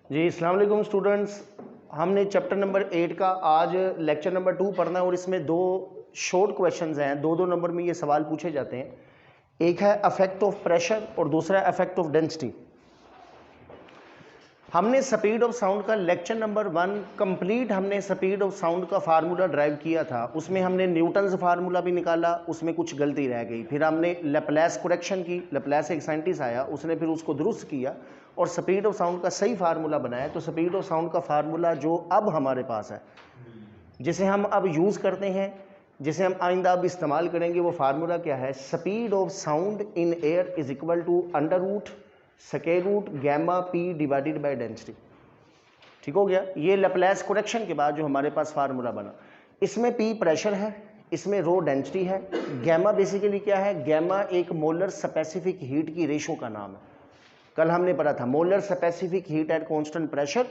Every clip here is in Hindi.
जी अस्सलाम वालेकुम स्टूडेंट्स। हमने चैप्टर नंबर 8 का आज लेक्चर नंबर 2 पढ़ना है और इसमें दो शॉर्ट क्वेश्चंस हैं। दो नंबर में ये सवाल पूछे जाते हैं। एक है अफेक्ट ऑफ प्रेशर और दूसरा है अफेक्ट ऑफ डेंसिटी। हमने स्पीड ऑफ साउंड का लेक्चर नंबर 1 कंप्लीट हमने स्पीड ऑफ साउंड का फार्मूला ड्राइव किया था। उसमें हमने न्यूटन्स फार्मूला भी निकाला, उसमें कुछ गलती रह गई। फिर हमने लैप्लेस करेक्शन की, लैप्लेस एक साइंटिस्ट आया, उसने फिर उसको दुरुस्त किया और स्पीड ऑफ साउंड का सही फार्मूला बनाया। तो स्पीड ऑफ साउंड का फार्मूला जो अब हमारे पास है, जिसे हम अब यूज़ करते हैं, जिसे हम आइंदा अब इस्तेमाल करेंगे, वो फार्मूला क्या है? Speed of sound in air is equal to under root square root gamma P divided by density. ठीक हो गया। ये लैप्लेस करेक्शन के बाद जो हमारे पास फार्मूला बना, इसमें पी प्रेशर है, इसमें रो डेंसिटी है। गैमा बेसिकली क्या है? गैमा एक मोलर स्पेसिफिक हीट की रेशो का नाम है। कल हमने पढ़ा था molar specific heat at constant pressure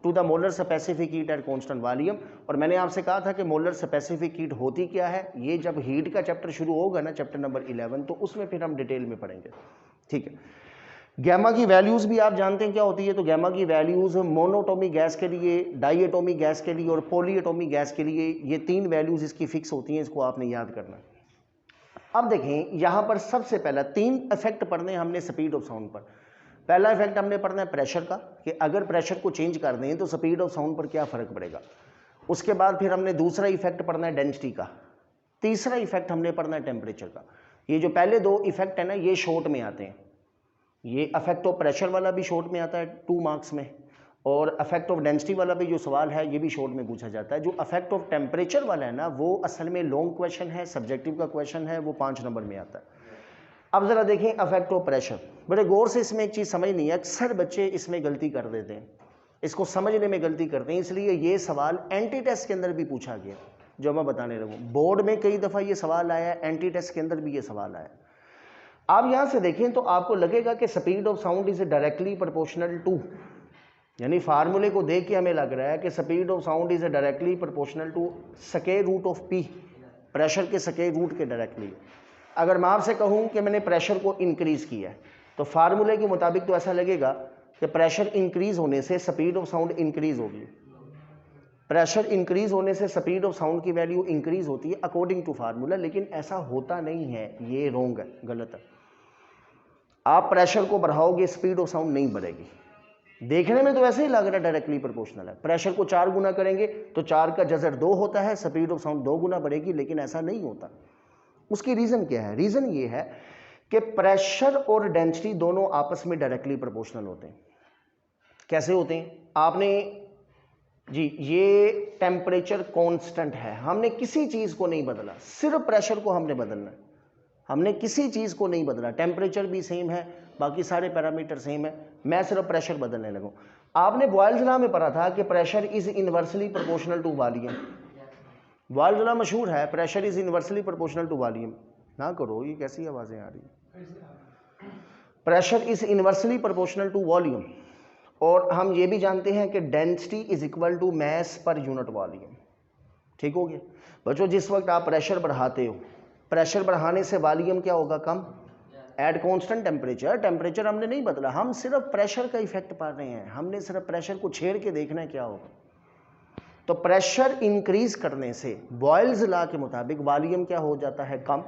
to the molar specific heat at constant volume. और मैंने आपसे कहा था कि मोलर स्पेसिफिक हीट होती क्या है। ये जब हीट का चैप्टर शुरू होगा ना, चैप्टर नंबर 11, तो उसमें फिर हम डिटेल में पढ़ेंगे। ठीक है। गैमा की वैल्यूज़ भी आप जानते हैं क्या होती है। तो गैमा की वैल्यूज़ मोनोटोमिक गैस के लिए, डाईएटोमिक गैस के लिए और पॉलीएटोमिक गैस के लिए, ये तीन वैल्यूज़ इसकी फिक्स होती हैं। इसको आपने याद करना है। अब देखें, यहाँ पर सबसे पहला 3 इफेक्ट पढ़ने हमने स्पीड ऑफ साउंड पर। पहला इफेक्ट हमने पढ़ना है प्रेशर का, कि अगर प्रेशर को चेंज कर दें तो स्पीड ऑफ साउंड पर क्या फ़र्क पड़ेगा। उसके बाद फिर हमने दूसरा इफेक्ट पढ़ना है डेंसिटी का। तीसरा इफेक्ट हमने पढ़ना है टेम्परेचर का। ये जो पहले 2 इफेक्ट है ना, ये शॉर्ट में आते हैं। ये अफेक्ट ऑफ प्रेशर वाला भी शॉर्ट में आता है 2 मार्क्स में, और अफेक्ट ऑफ डेंसिटी वाला भी जो सवाल है ये भी शॉर्ट में पूछा जाता है। जो अफेक्ट ऑफ टेम्परेचर वाला है ना, वो असल में लॉन्ग क्वेश्चन है, सब्जेक्टिव का क्वेश्चन है, वो 5 नंबर में आता है। अब ज़रा देखें अफेक्ट ऑफ प्रेशर। बड़े गौर से इसमें एक चीज़ समझ नहीं है, अक्सर बच्चे इसमें गलती कर देते हैं, इसको समझने में गलती करते हैं। इसलिए ये सवाल एंटी टेस्ट के अंदर भी पूछा गया, जो मैं बताने लगूँ। बोर्ड में कई दफ़ा ये सवाल आया, एंटी टेस्ट के अंदर भी ये सवाल आया। आप यहां से देखें तो आपको लगेगा कि speed of sound is directly proportional to, यानी फार्मूले को देख के हमें लग रहा है कि speed of sound is directly proportional to square root of P, pressure के स्क्वायर रूट के डायरेक्टली। अगर मैं आपसे कहूं कि मैंने प्रेशर को इंक्रीज किया है, तो फार्मूले के मुताबिक तो ऐसा लगेगा कि प्रेशर इंक्रीज होने से स्पीड ऑफ साउंड इंक्रीज होगी। प्रेशर इंक्रीज होने से स्पीड ऑफ साउंड की वैल्यू इंक्रीज होती है अकॉर्डिंग टू फार्मूला, लेकिन ऐसा होता नहीं है। ये रॉन्ग है, गलत है। आप प्रेशर को बढ़ाओगे, स्पीड ऑफ साउंड नहीं बढ़ेगी। देखने में तो ऐसे ही लग रहा है डायरेक्टली प्रोपोर्शनल है। प्रेशर को 4 गुना करेंगे तो 4 का जज़र 2 होता है, स्पीड ऑफ साउंड 2 गुना बढ़ेगी, लेकिन ऐसा नहीं होता। उसकी रीज़न क्या है? रीज़न ये है कि प्रेशर और डेंसिटी दोनों आपस में डायरेक्टली प्रोपोर्शनल होते हैं। कैसे होते हैं? आपने जी, ये टेम्परेचर कांस्टेंट है, हमने किसी चीज़ को नहीं बदला, सिर्फ प्रेशर को हमने बदलना है। हमने किसी चीज़ को नहीं बदला, टेम्परेचर भी सेम है, बाकी सारे पैरामीटर सेम है, मैं सिर्फ प्रेशर बदलने लगूँ। आपने बॉयल्स लॉ में पढ़ा था कि pressure is inversely proportional to volume. Boyle's law मशहूर है, pressure is inversely proportional to volume. ना करो, ये कैसी आवाज़ें आ रही हैं। Pressure is inversely proportional to volume. और हम ये भी जानते हैं कि density is equal to mass per unit volume. ठीक हो गया बच्चों। जिस वक्त आप प्रेशर बढ़ाते हो, प्रेशर बढ़ाने से वॉल्यूम क्या होगा? कम। एट कांस्टेंट टेम्परेचर, टेम्परेचर हमने नहीं बदला, हम सिर्फ प्रेशर का इफेक्ट पा रहे हैं, हमने सिर्फ प्रेशर को छेड़ के देखना है क्या होगा। तो प्रेशर इंक्रीज करने से बॉयल्स लॉ के मुताबिक वॉल्यूम क्या हो जाता है? कम।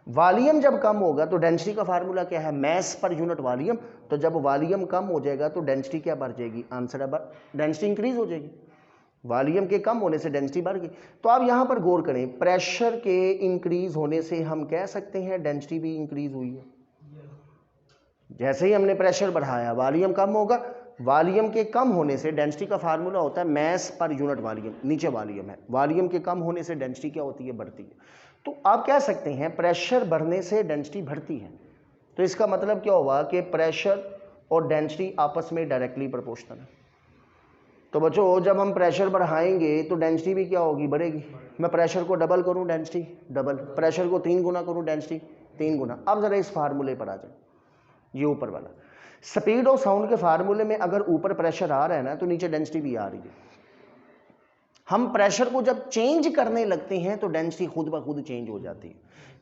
वॉल्यूम जब कम होगा तो डेंसिटी का फार्मूला क्या है? Mess per unit volume. तो जब वॉल्यूम कम हो जाएगा तो डेंसिटी क्या बढ़ जाएगी? आंसर है डेंसिटी इंक्रीज हो जाएगी। वॉल्यूम के कम होने से डेंसिटी बढ़ गई। तो आप यहाँ पर गौर करें, प्रेशर के इंक्रीज होने से हम कह सकते हैं डेंसिटी भी इंक्रीज हुई है। जैसे ही हमने प्रेशर बढ़ाया, वॉल्यूम कम होगा, वॉल्यूम के कम होने से डेंसिटी का फार्मूला होता है मैस पर यूनिट वॉल्यूम, नीचे वॉल्यूम है, वॉल्यूम के कम होने से डेंसिटी क्या होती है? बढ़ती है। तो आप कह सकते हैं प्रेशर बढ़ने से डेंसिटी बढ़ती है। तो इसका मतलब क्या हुआ कि प्रेशर और डेंसिटी आपस में डायरेक्टली प्रोपोर्शनल है। तो बच्चों, जब हम प्रेशर बढ़ाएंगे तो डेंसिटी भी क्या होगी? बढ़ेगी। मैं प्रेशर को डबल करूं, डेंसिटी डबल। प्रेशर को 3 गुना करूं, डेंसिटी 3 गुना। अब जरा इस फार्मूले पर आ जाए, ये ऊपर वाला स्पीड ऑफ साउंड के फार्मूले में अगर ऊपर प्रेशर आ रहा है ना, तो नीचे डेंसिटी भी आ रही है। हम प्रेशर को जब चेंज करने लगते हैं तो डेंसिटी खुद ब खुद चेंज हो जाती है।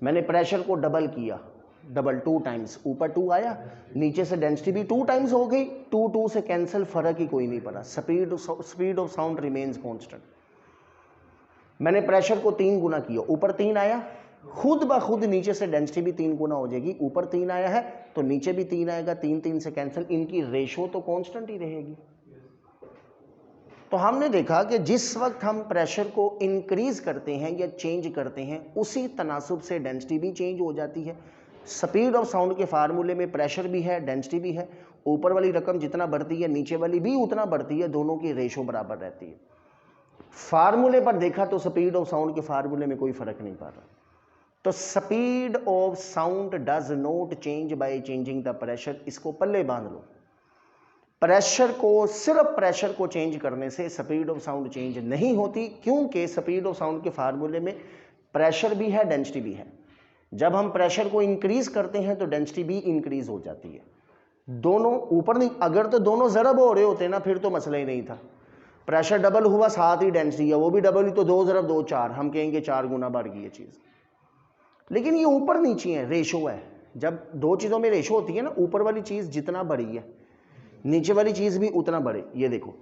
मैंने प्रेशर को डबल किया, डबल 2 टाइम्स, ऊपर 2 आया, नीचे से डेंसिटी भी 2 टाइम्स हो गई, 2 से कैंसिल, फर्क ही कोई नहीं पड़ा, speed of sound remains constant. मैंने प्रेशर को 3 गुना किया, ऊपर 3 आया, खुद ब खुद नीचे से डेंसिटी भी 3 गुना हो जाएगी, ऊपर 3 आया है तो नीचे भी 3 आएगा, 3 से कैंसिल, इनकी रेशो तो कांस्टेंट ही रहेगी। तो हमने देखा कि जिस वक्त हम प्रेशर को इंक्रीज करते हैं या चेंज करते हैं, उसी तनासुब से डेंसिटी भी चेंज हो जाती है। स्पीड ऑफ साउंड के फार्मूले में प्रेशर भी है, डेंसिटी भी है, ऊपर वाली रकम जितना बढ़ती है नीचे वाली भी उतना बढ़ती है, दोनों की रेशो बराबर रहती है। फार्मूले पर देखा तो स्पीड ऑफ साउंड के फार्मूले में कोई फर्क नहीं पड़ रहा। तो speed of sound does not change by changing the pressure, इसको पल्ले बांध लो। प्रेशर को, सिर्फ प्रेशर को चेंज करने से स्पीड ऑफ साउंड चेंज नहीं होती, क्योंकि स्पीड ऑफ साउंड के फार्मूले में प्रेशर भी है, डेंसिटी भी है। जब हम प्रेशर को इंक्रीज करते हैं तो डेंसिटी भी इंक्रीज हो जाती है, दोनों ऊपर नहीं। अगर तो दोनों ज़रब हो रहे होते ना फिर तो मसला ही नहीं था। प्रेशर डबल हुआ साथ ही डेंसिटी है, वो भी डबल ही, तो 2 ज़रब 2 4, हम कहेंगे 4 गुना बढ़ गई ये चीज़। लेकिन ये ऊपर नीचे है, रेशो है। जब दो चीज़ों में रेशो होती है ना, ऊपर वाली चीज़ जितना बड़ी है नीचे वाली चीज़ भी उतना बड़े। ये देखो,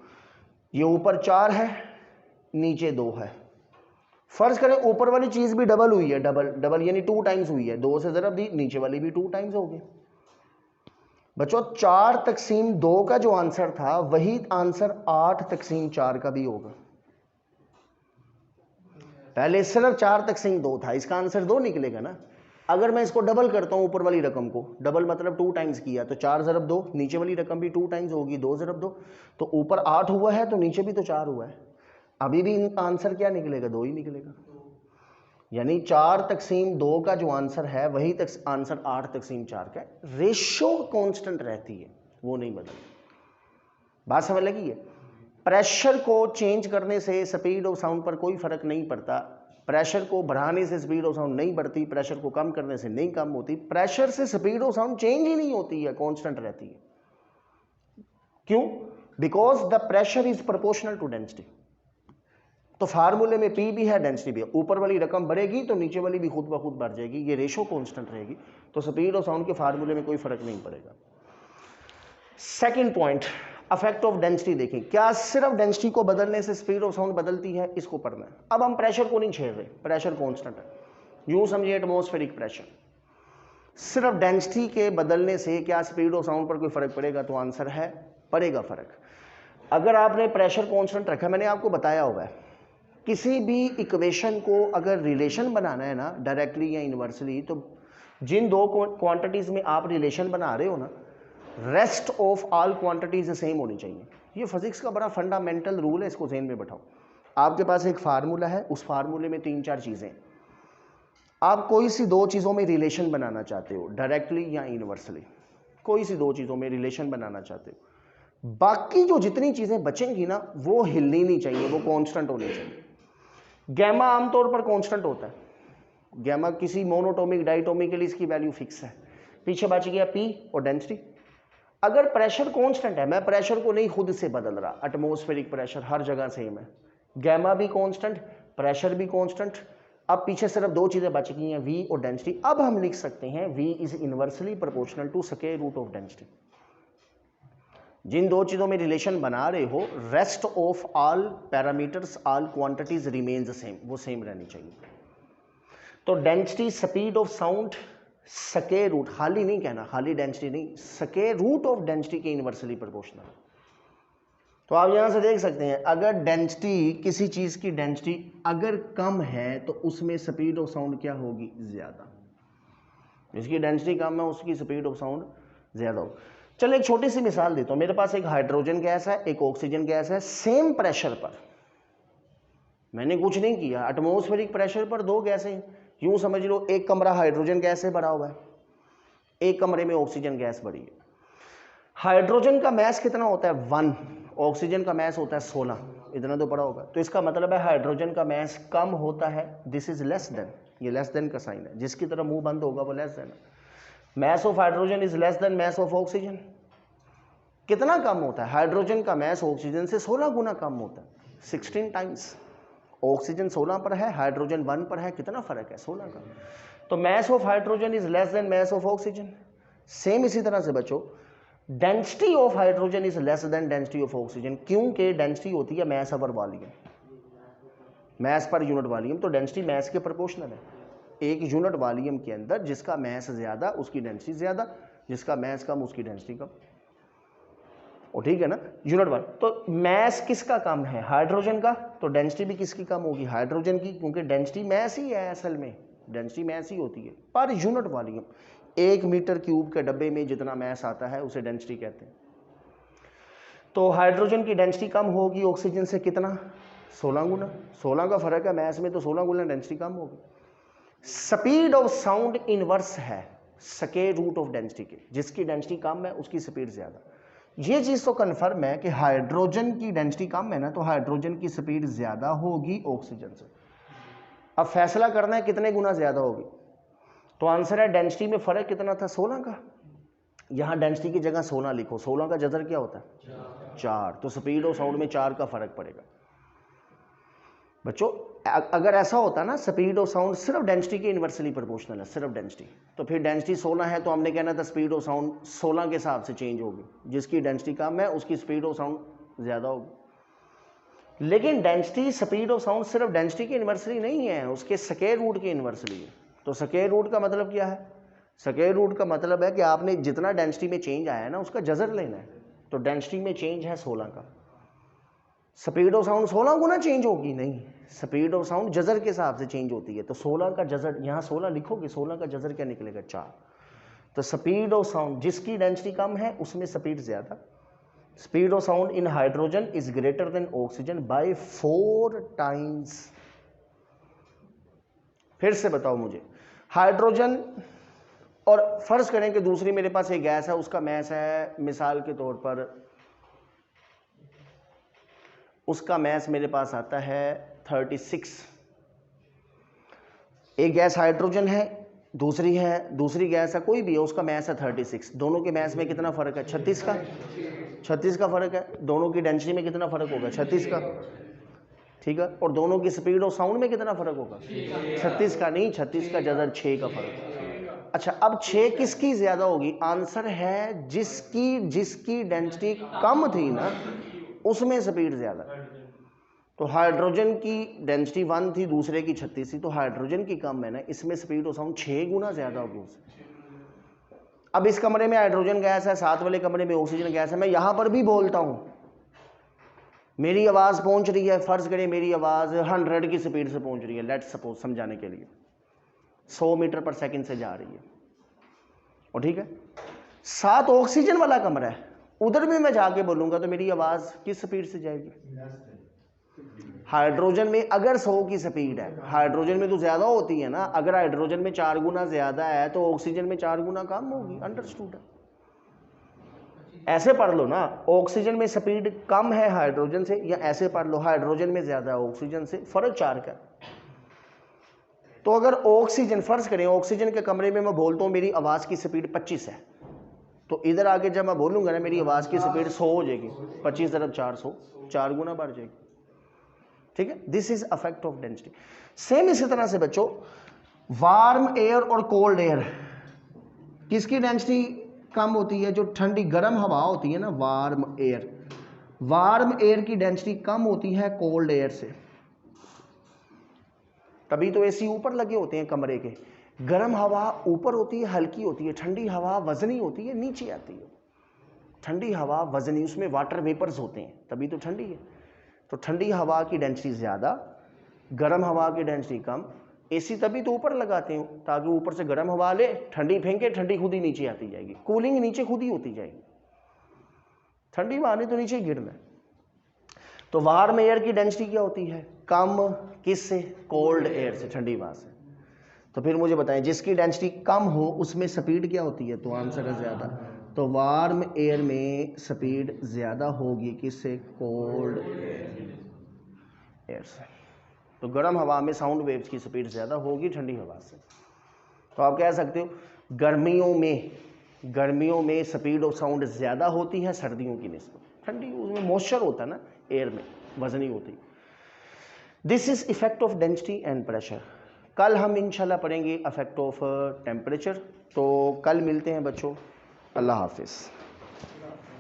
ये ऊपर 4 है, नीचे 2 है। फर्ज करें ऊपर वाली चीज़ भी डबल हुई है, डबल यानी 2 टाइम्स हुई है, 2 से ज़रब दी, नीचे वाली भी 2 टाइम्स हो गई। बच्चों 4/2 का जो आंसर था वही आंसर 8/4 का भी होगा। पहले सिर्फ 4/2 था, इसका आंसर 2 निकलेगा ना। अगर मैं इसको डबल करता हूं, ऊपर वाली रकम को डबल मतलब 2 टाइम्स किया, तो 4 ज़रब 2, नीचे वाली रकम भी 2 टाइम्स होगी, 2 ज़रब 2, तो ऊपर 8 हुआ है तो नीचे भी तो 4 हुआ है। अभी भी इनका आंसर क्या निकलेगा? 2 ही निकलेगा। यानी 4/2 का जो आंसर है वही आंसर 8/4 का है। रेशो कांस्टेंट रहती है, वो नहीं बदलती। बात समझ लगी है? प्रेशर को चेंज करने से स्पीड ऑफ साउंड पर कोई फर्क नहीं पड़ता, प्रेशर को बढ़ाने से स्पीड ऑफ साउंड नहीं बढ़ती, प्रेशर को कम करने से नहीं कम होती, प्रेशर से स्पीड ऑफ साउंड चेंज ही नहीं होती है, कांस्टेंट रहती है। क्यों? Because the pressure is proportional to density. तो फार्मूले में P भी है, डेंसिटी भी है, ऊपर वाली रकम बढ़ेगी तो नीचे वाली भी खुद ब खुद बढ़ जाएगी, ये रेशो कांस्टेंट रहेगी, तो स्पीड ऑफ साउंड के फार्मूले में कोई फर्क नहीं पड़ेगा। Second point, affect of density देखें। क्या सिर्फ डेंसिटी को बदलने से स्पीड ऑफ साउंड बदलती है? इसको पढ़ना है। अब हम प्रेशर को नहीं छेड़ रहे, प्रेशर कांस्टेंट है, यूं समझिए एटमॉस्फेरिक प्रेशर। सिर्फ डेंसिटी के बदलने से क्या स्पीड ऑफ साउंड पर कोई फर्क पड़ेगा? तो आंसर है पड़ेगा फर्क। अगर आपने प्रेशर कांस्टेंट रखा, मैंने आपको बताया हुआ है, किसी भी इक्वेशन को अगर रिलेशन बनाना है ना, डायरेक्टली या इनवर्सली, तो जिन दो क्वांटिटीज में आप रिलेशन बना रहे हो ना, rest of all quantities same होनी चाहिए। ये फिजिक्स का बड़ा फंडामेंटल रूल है, इसको ज़हन में बैठाओ। आपके पास एक फार्मूला है, उस फार्मूले में 3-4 चीज़ें, आप कोई सी 2 चीज़ों में रिलेशन बनाना चाहते हो, डायरेक्टली या इनवर्सली, कोई सी 2 चीज़ों में रिलेशन बनाना चाहते हो, बाकी जो जितनी चीज़ें बचेंगी ना वो हिलनी नहीं चाहिए, वो कांस्टेंट होनी चाहिए। गैमा आमतौर पर कांस्टेंट होता है, गैमा किसी मोनोटोमिक डाइटोमिक के लिए इसकी वैल्यू फिक्स है। पीछे बच गया P और डेंसिटी। अगर प्रेशर कांस्टेंट है, मैं प्रेशर को नहीं खुद से बदल रहा, एटमॉस्फेरिक प्रेशर हर जगह सेम है, गैमा भी कांस्टेंट, प्रेशर भी कांस्टेंट। अब पीछे सिर्फ 2 चीजें बच गई हैं, V और डेंसिटी। अब हम लिख सकते हैं V is inversely proportional to square root of density. जिन 2 चीजों में रिलेशन बना रहे हो, rest of all parameters, all quantities remains same, वो सेम रहनी चाहिए। तो density, speed of sound square root, खाली नहीं कहना, खाली डेंसिटी नहीं, स्क्वायर रूट ऑफ डेंसिटी के इनवर्सली प्रोपोर्शनल। तो आप यहां से देख सकते हैं, अगर डेंसिटी, किसी चीज की डेंसिटी अगर कम है तो उसमें स्पीड ऑफ साउंड क्या होगी? ज्यादा। जिसकी डेंसिटी कम है उसकी स्पीड ऑफ साउंड ज्यादा होगी। चलो एक छोटी सी मिसाल देता हूं। मेरे पास एक हाइड्रोजन गैस है, एक ऑक्सीजन गैस है, सेम प्रेशर पर, मैंने कुछ नहीं किया, एटमॉस्फेरिक प्रेशर पर 2 गैसें, यूं समझ लो एक कमरा हाइड्रोजन गैस से भरा हुआ है, एक कमरे में ऑक्सीजन गैस भरी है। हाइड्रोजन का मैस कितना होता है? 1, ऑक्सीजन का मैस होता है 16, इतना तो पड़ा होगा। तो इसका मतलब है हाइड्रोजन का मैस कम होता है, दिस इज लेस देन, ये लेस देन का साइन है, जिसकी तरह मुंह बंद होगा वो less than. Mass of hydrogen is less then mass of oxygen. कितना कम होता है? हाइड्रोजन का मैस ऑक्सीजन से 16 गुना कम होता है, 16 टाइम्स। ऑक्सीजन 16 पर है, हाइड्रोजन 1 पर है, कितना फर्क है? 16 का। तो mass of hydrogen is less than mass of oxygen. Same इसी तरह से बच्चों density of hydrogen is less than density of oxygen, क्योंकि डेंसिटी होती है mass over volume, mass per unit volume, तो डेंसिटी मैस के प्रोपोर्शनल है। एक यूनिट वॉल्यूम के अंदर जिसका मैस ज्यादा उसकी डेंसिटी ज्यादा, जिसका मैस कम उसकी डेंसिटी कम, और ठीक है ना, यूनिट वन। तो मैस किसका कम है? हाइड्रोजन का, तो डेंसिटी भी किसकी कम होगी? हाइड्रोजन की, क्योंकि डेंसिटी मैस ही है, असल में डेंसिटी मैस ही होती है पर यूनिट वॉल्यूम। 1 मीटर क्यूब के डब्बे में जितना मैस आता है उसे डेंसिटी कहते हैं। तो हाइड्रोजन की डेंसिटी कम होगी ऑक्सीजन से कितना? 16 गुना। 16 का फर्क है मैस में, तो 16 गुना डेंसिटी कम होगी। स्पीड ऑफ साउंड इनवर्स है स्क्वायर रूट ऑफ डेंसिटी के, जिसकी डेंसिटी कम है उसकी स्पीड ज्यादा। ये चीज तो कन्फर्म है कि हाइड्रोजन की डेंसिटी कम है ना, तो हाइड्रोजन की स्पीड ज्यादा होगी ऑक्सीजन से। अब फैसला करना है कितने गुना ज्यादा होगी, तो आंसर है डेंसिटी में फर्क कितना था? 16 का। यहां डेंसिटी की जगह 16 लिखो, 16 का जजर क्या होता है? 4, तो स्पीड ऑफ साउंड में 4 का फर्क पड़ेगा। बच्चों अगर ऐसा होता ना स्पीड ऑफ साउंड सिर्फ डेंसिटी के इनवर्सली प्रोपोर्शनल है, सिर्फ डेंसिटी, तो फिर डेंसिटी 16 है तो हमने कहना था स्पीड ऑफ साउंड 16 के हिसाब से चेंज होगी, जिसकी डेंसिटी कम है उसकी स्पीड ऑफ साउंड ज्यादा होगी। लेकिन डेंसिटी स्पीड ऑफ साउंड सिर्फ डेंसिटी के इनवर्सली नहीं है, उसके स्क्वायर रूट के इनवर्सली है। तो स्क्वायर रूट का मतलब क्या है? स्क्वायर रूट का मतलब है कि आपने जितना डेंसिटी में चेंज आया है ना उसका जजर लेना है। तो डेंसिटी में चेंज है 16 का, speed of sound 16 Guna change होगी? नहीं, स्पीड ऑफ साउंड जजर के हिसाब से चेंज होती है। तो 16 का जजर, यहाँ 16 लिखोगे, 16 का जजर क्या निकलेगा? 4। तो स्पीड ऑफ साउंड जिसकी डेंसिटी कम है उसमें स्पीड ज्यादा। Speed of sound in hydrogen is greater than oxygen by 4 times. फिर से बताओ मुझे, हाइड्रोजन और फर्ज करें कि दूसरी मेरे पास एक गैस है, उसका मैस है मिसाल के तौर पर, उसका मैस मेरे पास आता है 36। एक गैस हाइड्रोजन है, दूसरी गैस है, कोई भी है, उसका मैस है 36। दोनों के मैस में कितना फर्क है? 36 का। 36 का फर्क है। दोनों की डेंसिटी में कितना फर्क होगा? 36 का। ठीक है, और दोनों की स्पीड ऑफ साउंड में कितना फर्क होगा? 36 का नहीं, 36 का जजर 6 का फर्क है। अच्छा, अब 6 किसकी ज्यादा होगी? आंसर है जिसकी डेंसिटी कम थी ना उसमें स्पीड ज्यादा। तो हाइड्रोजन की डेंसिटी 1 थी, दूसरे की 36 थी, तो हाइड्रोजन की कम है ना, इसमें स्पीड ऑफ साउंड 6 गुना ज्यादा होगी उससे। अब इस कमरे में हाइड्रोजन गैस है, साथ वाले कमरे में ऑक्सीजन गैस है, मैं यहां पर भी बोलता हूं, मेरी आवाज पहुंच रही है, फर्ज करें मेरी आवाज 100 की स्पीड से पहुंच रही है, लेट्स सपोज समझाने के लिए 100 मीटर पर सेकंड से जा रही है, और ठीक है, साथ ऑक्सीजन वाला कमरा है, उधर भी मैं जाके बोलूंगा तो मेरी आवाज किस स्पीड से जाएगी? हाइड्रोजन में अगर 100 की स्पीड है, हाइड्रोजन में तो ज्यादा होती है ना, अगर हाइड्रोजन में 4 गुना ज्यादा है तो ऑक्सीजन में 4 गुना कम होगी। अंडरस्टूड है? ऐसे पढ़ लो ना, ऑक्सीजन में स्पीड कम है हाइड्रोजन से, या ऐसे पढ़ लो हाइड्रोजन में ज्यादा है ऑक्सीजन से, फर्क 4 का। तो अगर ऑक्सीजन, फर्ज करें ऑक्सीजन के कमरे में मैं बोलता हूं मेरी आवाज की स्पीड 25 है, तो इधर आके जब मैं बोलूंगा ना मेरी आवाज की स्पीड 100 हो जाएगी, 25 × 400, 4 गुना बढ़ जाएगी। ठीक है, this is effect of density. Same इसी तरह से बच्चों वार्म एयर और कोल्ड एयर, किसकी डेंसिटी कम होती है? जो ठंडी गर्म हवा होती है ना, वार्म एयर की डेंसिटी कम होती है कोल्ड एयर से। तभी तो एसी ऊपर लगे होते हैं कमरे के। गर्म हवा ऊपर होती है, हल्की होती है, ठंडी हवा वजनी होती है, नीचे आती है। ठंडी हवा वजनी, उसमें वाटर वेपर्स होते हैं, तभी तो ठंडी है। तो ठंडी हवा की डेंसिटी ज्यादा, गर्म हवा की डेंसिटी कम। एसी तभी तो ऊपर लगाते हैं ताकि ऊपर से गर्म हवा ले, ठंडी फेंके, ठंडी खुद ही नीचे आती जाएगी, कूलिंग नीचे खुद ही होती जाएगी, ठंडी हवा ने तो नीचे गिरना है। तो वार्म एयर की डेंसिटी क्या होती है? कम, किससे? कोल्ड एयर से, ठंडी हवा से। तो फिर मुझे बताएं जिसकी डेंसिटी कम हो उसमें स्पीड क्या होती है? तो आंसर है ज्यादा। तो वार्म एयर में स्पीड ज्यादा होगी, किससे? कोल्ड एयर से। तो गर्म हवा में साउंड वेव्स की स्पीड ज्यादा होगी ठंडी हवा से। तो आप कह सकते हो गर्मियों में स्पीड ऑफ साउंड ज्यादा होती है सर्दियों की निस्बत। ठंडी उसमें मॉइस्चर होता है ना एयर में, वजनी होती। This is effect of density and pressure. कल हम इंशाल्लाह पढ़ेंगे इफेक्ट ऑफ टेम्परेचर। तो कल मिलते हैं बच्चों, अल्लाह हाफिज़।